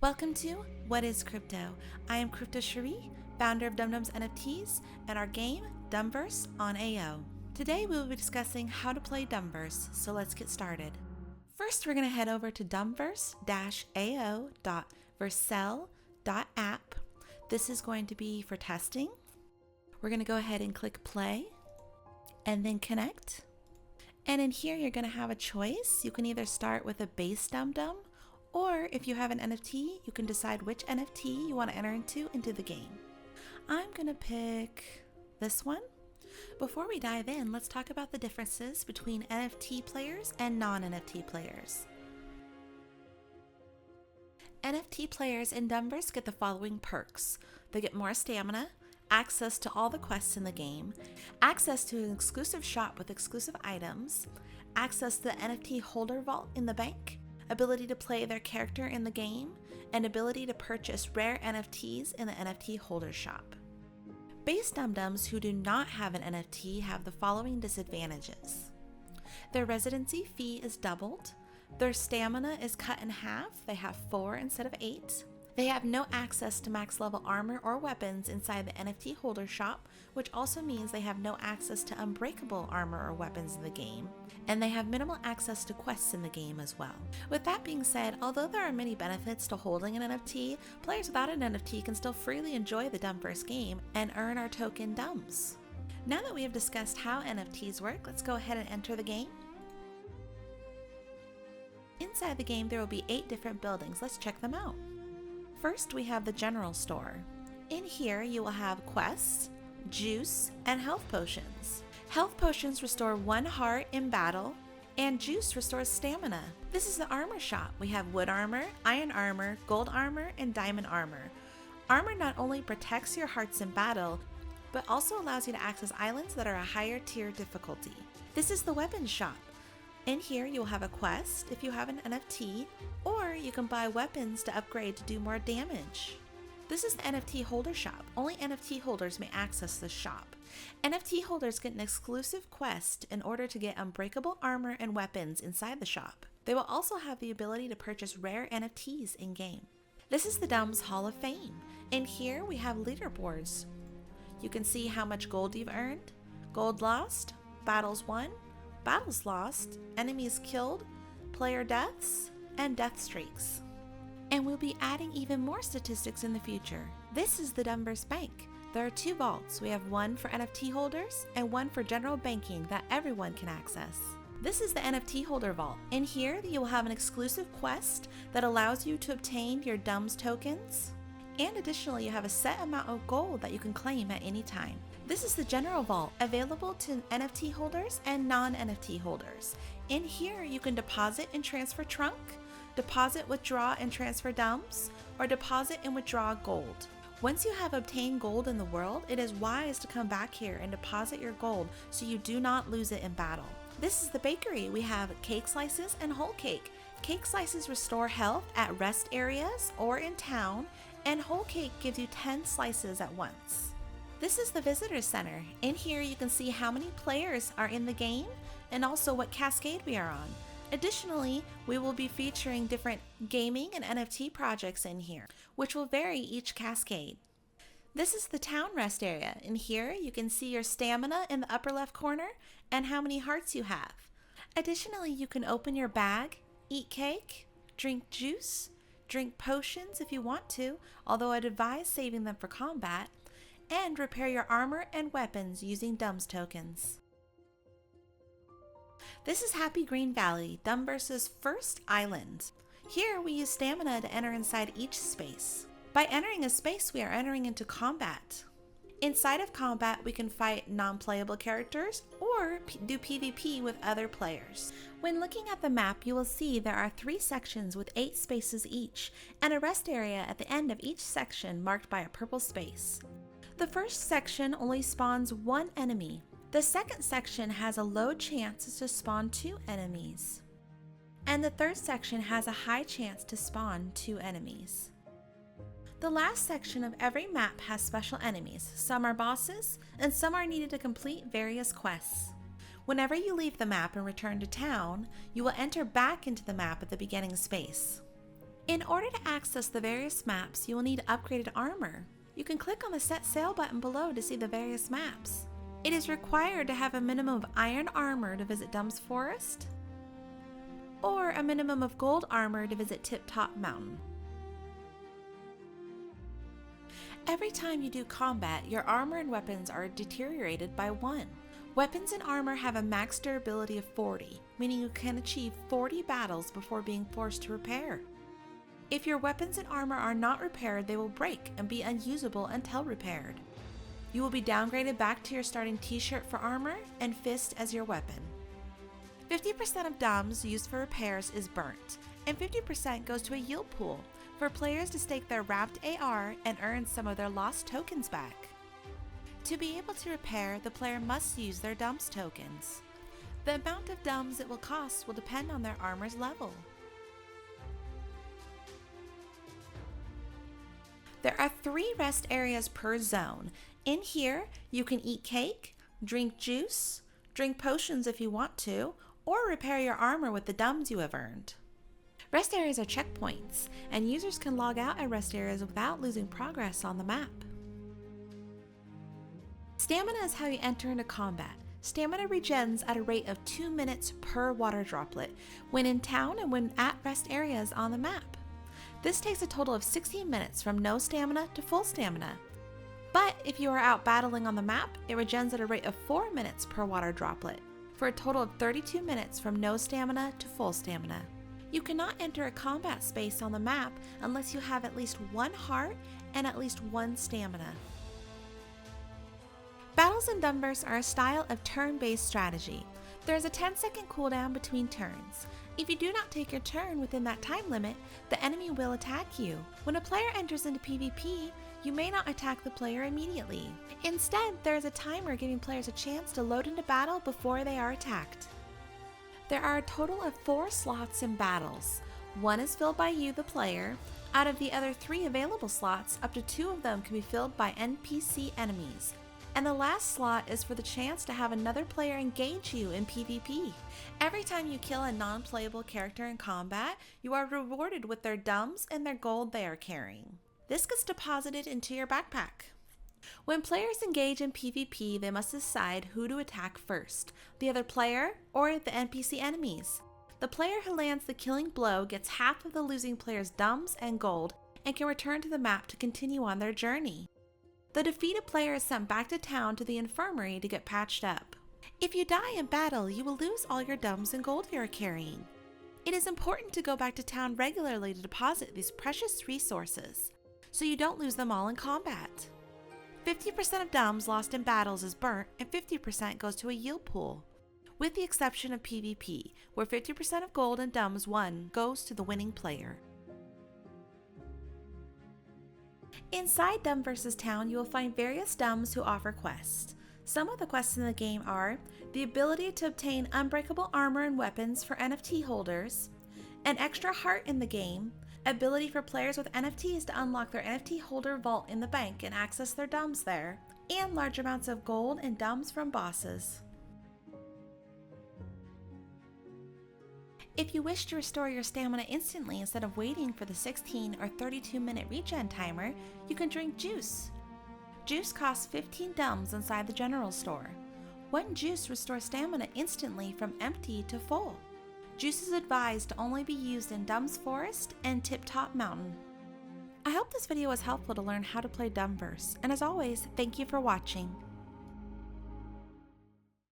Welcome to What is Crypto? I am Crypto Cherie, founder of DumDumz NFTs and our game, Dumverse on AO. Today we will be discussing how to play Dumverse, so let's get started. First, we're going to head over to dumverse-ao.vercel.app. This is going to be for testing. We're going to go ahead and click play and then connect. And in here, you're going to have a choice. You can either start with a base DumDum, or if you have an NFT, you can decide which NFT you want to enter into the game. I'm going to pick this one. Before we dive in, let's talk about the differences between NFT players and non-NFT players. NFT players in Dumverse get the following perks. They get more stamina, access to all the quests in the game, access to an exclusive shop with exclusive items, access to the NFT holder vault in the bank, ability to play their character in the game, and ability to purchase rare NFTs in the NFT holder shop. Base DumDums who do not have an NFT have the following disadvantages. Their residency fee is doubled, their stamina is cut in half, they have 4 instead of 8, they have no access to max level armor or weapons inside the NFT holder shop, which also means they have no access to unbreakable armor or weapons in the game, and they have minimal access to quests in the game as well. With that being said, although there are many benefits to holding an NFT, players without an NFT can still freely enjoy the Dumverse game and earn our token DUMS. Now that we have discussed how NFTs work, let's go ahead and enter the game. Inside the game, there will be 8 different buildings. Let's check them out. First, we have the general store. In here, you will have quests, juice, and health potions. Health potions restore 1 heart in battle, and juice restores stamina. This is the armor shop. We have wood armor, iron armor, gold armor, and diamond armor. Armor not only protects your hearts in battle, but also allows you to access islands that are a higher tier difficulty. This is the weapons shop. In here, you will have a quest if you have an NFT, or you can buy weapons to upgrade to do more damage. This is the NFT holder shop. Only NFT holders may access this shop. NFT holders get an exclusive quest in order to get unbreakable armor and weapons inside the shop. They will also have the ability to purchase rare NFTs in-game. This is the DumDumz Hall of Fame. In here, we have leaderboards. You can see how much gold you've earned, gold lost, battles won, battles lost, enemies killed, player deaths, and death streaks. And we'll be adding even more statistics in the future. This is the Dumverse Bank. There are 2 vaults. We have one for NFT holders and one for general banking that everyone can access. This is the NFT holder vault. In here, you will have an exclusive quest that allows you to obtain your DUMDumz tokens. And additionally, you have a set amount of gold that you can claim at any time. This is the general vault, available to NFT holders and non-NFT holders. In here, you can deposit and transfer trunk, deposit, withdraw, and transfer DUMDumz, or deposit and withdraw gold. Once you have obtained gold in the world, it is wise to come back here and deposit your gold so you do not lose it in battle. This is the bakery. We have cake slices and whole cake. Cake slices restore health at rest areas or in town, and whole cake gives you 10 slices at once. This is the visitor center. In here, you can see how many players are in the game and also what cascade we are on. Additionally, we will be featuring different gaming and NFT projects in here, which will vary each cascade. This is the town rest area. In here, you can see your stamina in the upper left corner and how many hearts you have. Additionally, you can open your bag, eat cake, drink juice, drink potions if you want to, although I'd advise saving them for combat, and repair your armor and weapons using DUMDumz tokens. This is Happy Green Valley, Dumverse's first island. Here we use stamina to enter inside each space. By entering a space, we are entering into combat. Inside of combat, we can fight non-playable characters or do PvP with other players. When looking at the map, you will see there are 3 sections with 8 spaces each, and a rest area at the end of each section marked by a purple space. The first section only spawns 1 enemy. The second section has a low chance to spawn 2 enemies. And the third section has a high chance to spawn 2 enemies. The last section of every map has special enemies. Some are bosses, and some are needed to complete various quests. Whenever you leave the map and return to town, you will enter back into the map at the beginning space. In order to access the various maps, you will need upgraded armor. You can click on the Set Sail button below to see the various maps. It is required to have a minimum of iron armor to visit Dum's Forest, or a minimum of gold armor to visit Tip Top Mountain. Every time you do combat, your armor and weapons are deteriorated by 1. Weapons and armor have a max durability of 40, meaning you can achieve 40 battles before being forced to repair. If your weapons and armor are not repaired, they will break and be unusable until repaired. You will be downgraded back to your starting t-shirt for armor and fist as your weapon. 50% of DumDumz used for repairs is burnt, and 50% goes to a yield pool for players to stake their wrapped AR and earn some of their lost tokens back. To be able to repair, the player must use their DumDumz tokens. The amount of DumDumz it will cost will depend on their armor's level. There are 3 rest areas per zone. In here, you can eat cake, drink juice, drink potions if you want to, or repair your armor with the DumDumz you have earned. Rest areas are checkpoints, and users can log out at rest areas without losing progress on the map. Stamina is how you enter into combat. Stamina regens at a rate of 2 minutes per water droplet when in town and when at rest areas on the map. This takes a total of 16 minutes from no stamina to full stamina. But if you are out battling on the map, it regens at a rate of 4 minutes per water droplet, for a total of 32 minutes from no stamina to full stamina. You cannot enter a combat space on the map unless you have at least 1 heart and at least 1 stamina. Battles in Dumverse are a style of turn-based strategy. There is a 10-second cooldown between turns. If you do not take your turn within that time limit, the enemy will attack you. When a player enters into PvP, you may not attack the player immediately. Instead, there is a timer giving players a chance to load into battle before they are attacked. There are a total of 4 slots in battles. 1 is filled by you, the player. Out of the other 3 available slots, up to 2 of them can be filled by NPC enemies. And the last slot is for the chance to have another player engage you in PvP. Every time you kill a non-playable character in combat, you are rewarded with their DumDumz and their gold they are carrying. This gets deposited into your backpack. When players engage in PvP, they must decide who to attack first, the other player or the NPC enemies. The player who lands the killing blow gets half of the losing player's DumDumz and gold and can return to the map to continue on their journey. The defeated player is sent back to town to the infirmary to get patched up. If you die in battle, you will lose all your DumDumz and gold you are carrying. It is important to go back to town regularly to deposit these precious resources, so you don't lose them all in combat. 50% of DumDumz lost in battles is burnt and 50% goes to a yield pool, with the exception of PvP, where 50% of gold and DumDumz won goes to the winning player. Inside Dumverse Town, you will find various DumDumz who offer quests. Some of the quests in the game are the ability to obtain unbreakable armor and weapons for NFT holders, an extra heart in the game, ability for players with NFTs to unlock their NFT holder vault in the bank and access their DumDumz there, and large amounts of gold and DumDumz from bosses. If you wish to restore your stamina instantly instead of waiting for the 16 or 32 minute regen timer, you can drink Joose. Joose costs 15 DumDumz inside the general store. 1 Joose restores stamina instantly from empty to full. Joose is advised to only be used in Dum's Forest and Tip Top Mountain. I hope this video was helpful to learn how to play Dumverse, and as always, thank you for watching.